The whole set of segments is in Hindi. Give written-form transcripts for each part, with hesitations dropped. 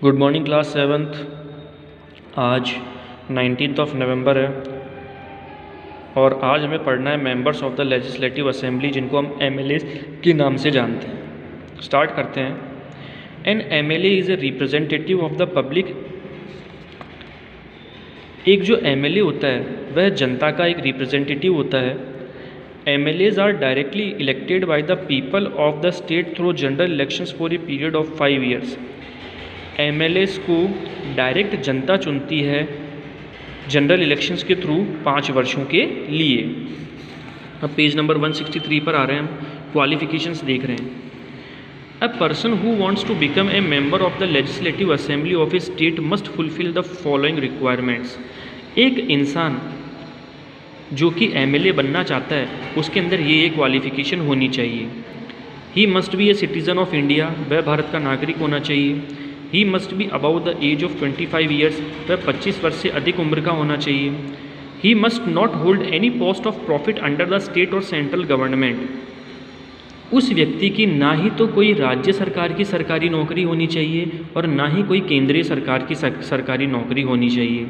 Good morning class 7th। आज 19 नवंबर है और आज हमें पढ़ना है members of the legislative assembly, जिनको हम एमएलए के नाम से जानते हैं। स्टार्ट करते हैं। N MLA is a representative of the public. एक जो एमएलए होता है वह जनता का एक रिप्रेजेंटेटिव होता है। MLAs are directly elected by the people of the state through general elections for a period of 5 years। MLAs को डायरेक्ट जनता चुनती है जनरल इलेक्शंस के थ्रू 5 वर्षों के लिए। अब पेज नंबर 163 पर आ रहे हैं, हम क्वालिफिकेशंस देख रहे हैं। A person who wants to become a member of the legislative assembly of a state must fulfil the following requirements. एक इंसान जो कि एमएलए बनना चाहता है उसके अंदर ये क्वालिफिकेशन होनी चाहिए। He must be a citizen of India, वह भारत का नागरिक होना चाहिए। He must be above the age of 25 years, वह 25 वर्ष से अधिक उम्र का होना चाहिए। He must not hold any post of profit under the state और सेंट्रल गवर्नमेंट। उस व्यक्ति की ना ही तो कोई राज्य सरकार की सरकारी नौकरी होनी चाहिए और ना ही कोई केंद्रीय सरकार की सरकारी नौकरी होनी चाहिए।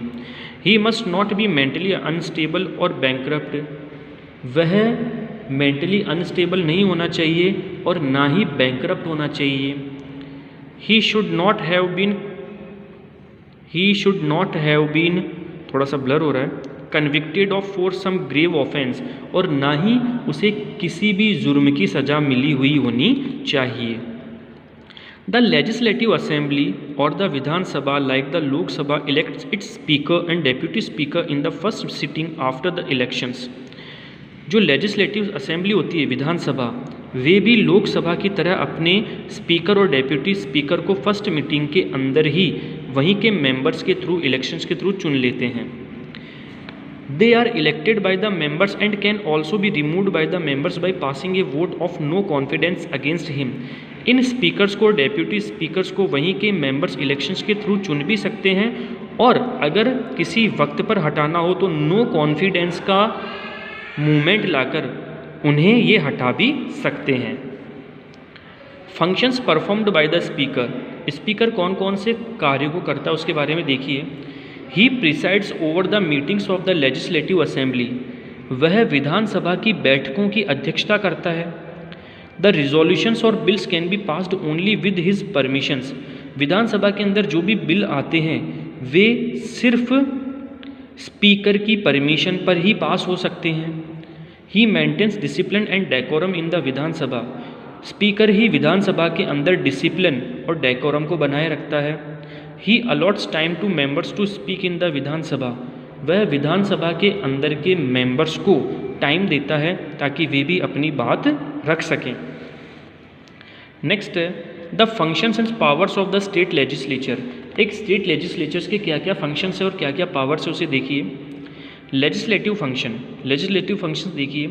He must not be mentally unstable और बैंकरप्ट, वह मेंटली अनस्टेबल नहीं होना चाहिए और ना ही बैंकरप्ट होना चाहिए। He should not have been थोड़ा सा ब्लर हो रहा है, convicted of for some grave offence, और ना ही उसे किसी भी जुर्म की सज़ा मिली हुई होनी चाहिए। द लेजिस्लेटिव असेंबली और the Vidhan Sabha like the Lok Sabha elects it's speaker and deputy speaker in the first sitting after the elections. जो लेजिस्लेटिव असेंबली होती है, विधानसभा, वे भी लोकसभा की तरह अपने स्पीकर और डेप्यूटी स्पीकर को फर्स्ट मीटिंग के अंदर ही वहीं के मेंबर्स के थ्रू, इलेक्शंस के थ्रू चुन लेते हैं। They are elected by the members and can also be removed by the members by passing a vote of no confidence against him. इन स्पीकर्स को और डेप्यूटी स्पीकर्स को वहीं के मेंबर्स इलेक्शंस के थ्रू चुन भी सकते हैं, और अगर किसी वक्त पर हटाना हो तो नो कॉन्फिडेंस का मूवमेंट लाकर उन्हें ये हटा भी सकते हैं। Functions performed by the speaker. Speaker कौन कौन से कार्यों को करता है उसके बारे में देखिए। He presides over the meetings of the legislative assembly, वह विधानसभा की बैठकों की अध्यक्षता करता है। द रिजोल्यूशंस और bills can be passed only with his permissions, विधानसभा के अंदर जो भी बिल आते हैं वे सिर्फ स्पीकर की परमिशन पर ही पास हो सकते हैं। He maintains discipline and decorum in the Vidhan Sabha, speaker ही विधानसभा के अंदर डिसिप्लिन और डेकोरम को बनाए रखता है। He allots time to members to speak in the Vidhan Sabha, वह विधानसभा के अंदर के मेंबर्स को टाइम देता है ताकि वे भी अपनी बात रख सकें। नेक्स्ट है the functions and powers of the state legislature. एक स्टेट लेजिस्लेचर्स के क्या क्या फंक्शंस है और क्या क्या पावर्स है उसे देखिए। लेजिस्लेटिव फंक्शंस देखिए।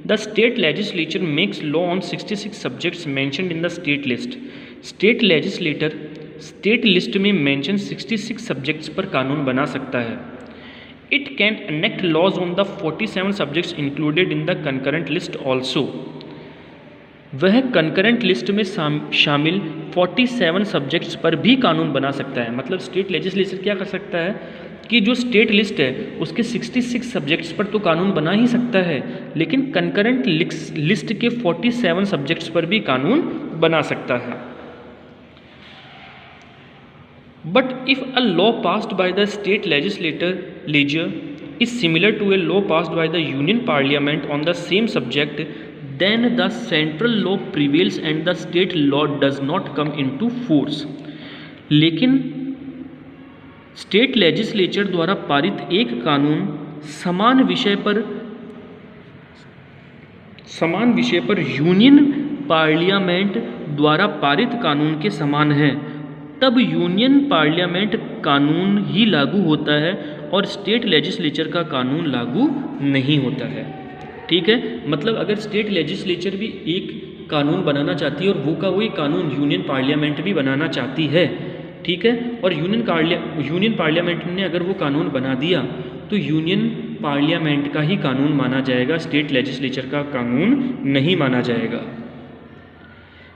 The state legislature makes law on 66 subjects mentioned in the state list. State legislator state list में मेंशन 66 सब्जेक्ट्स पर कानून बना सकता है। It can enact laws on the 47 subjects included in the concurrent list also, वह कंकरेंट लिस्ट में शामिल 47 सब्जेक्ट्स पर भी कानून बना सकता है। मतलब स्टेट लेजिस्लेचर क्या कर सकता है कि जो स्टेट लिस्ट है उसके 66 सब्जेक्ट्स पर तो कानून बना ही सकता है, लेकिन कंकरेंट लिस्ट के 47 सब्जेक्ट्स पर भी कानून बना सकता है। But if a law passed by the state legislature is similar to a law passed by the union parliament on the same subject, then the central law prevails and the state law does not come into force। लेकिन स्टेट लेजिस्लेचर द्वारा पारित एक कानून समान विषय पर यूनियन पार्लियामेंट द्वारा पारित कानून के समान है, तब यूनियन पार्लियामेंट कानून ही लागू होता है और स्टेट लेजिस्लेचर का कानून लागू नहीं होता है। ठीक है, मतलब अगर स्टेट लेजिस्लेचर भी एक कानून बनाना चाहती है और वही कानून यूनियन पार्लियामेंट भी बनाना चाहती है, ठीक है, और यूनियन पार्लियामेंट ने अगर वो कानून बना दिया तो यूनियन पार्लियामेंट का ही कानून माना जाएगा, स्टेट लेजिस्लेचर का कानून नहीं माना जाएगा।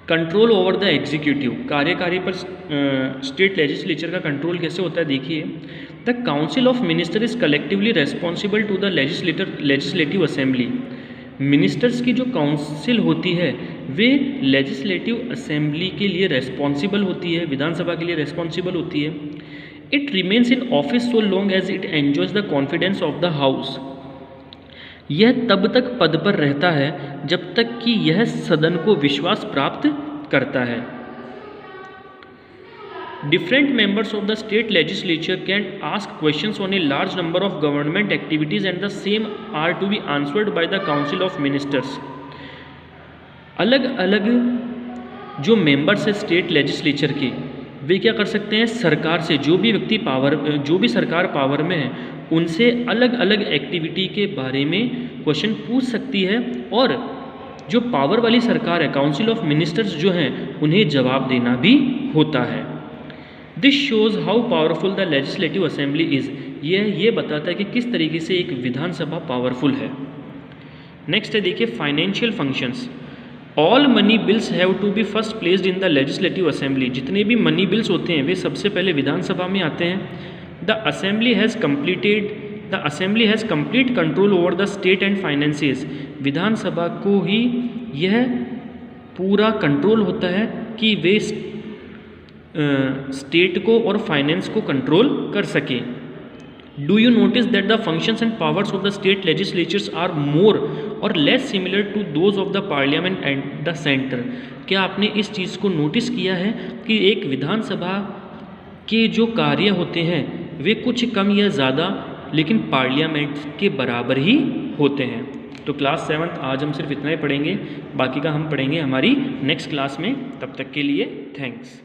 कंट्रोल ओवर द एग्जीक्यूटिव, कार्यकारी पर स्टेट लेजिस्लेचर का कंट्रोल कैसे होता है देखिए। The council of minister is collectively responsible to the legislative assembly. Ministers की जो काउंसिल होती है वे लेजिस्लेटिव असेंबली के लिए रेस्पॉन्सिबल होती है, विधानसभा के लिए रेस्पॉन्सिबल होती है। It remains in office so long as it enjoys the confidence of the house. यह तब तक पद पर रहता है जब तक कि यह सदन को विश्वास प्राप्त करता है। Different members of the state legislature can ask questions on a large number of government activities and the same are to be answered by the council of ministers। अलग अलग जो मेंबर्स है स्टेट लेजिस्लेचर के वे क्या कर सकते हैं, सरकार से जो भी सरकार पावर में है उनसे अलग अलग एक्टिविटी के बारे में क्वेश्चन पूछ सकती है और जो पावर वाली सरकार है काउंसिल ऑफ मिनिस्टर्स जो हैं उन्हें जवाब देना भी होता है। This shows how powerful the legislative assembly is. ये बताता है कि किस तरीके से एक विधानसभा पावरफुल है। नेक्स्ट है देखिए financial functions. All money bills have to be first placed in the legislative assembly. जितने भी मनी बिल्स होते हैं वे सबसे पहले विधानसभा में आते हैं। The assembly has complete control over the state and finances. विधानसभा को ही यह पूरा कंट्रोल होता है कि वे स्टेट को और फाइनेंस को कंट्रोल कर सकें। Do you notice that the functions and powers of the state legislatures are more or less similar to those of the parliament and the centre. क्या आपने इस चीज़ को नोटिस किया है कि एक विधानसभा के जो कार्य होते हैं वे कुछ कम या ज़्यादा लेकिन पार्लियामेंट के बराबर ही होते हैं। तो क्लास 7 आज हम सिर्फ इतना ही पढ़ेंगे, बाकी का हम पढ़ेंगे हमारी नेक्स्ट क्लास में। तब तक के लिए थैंक्स।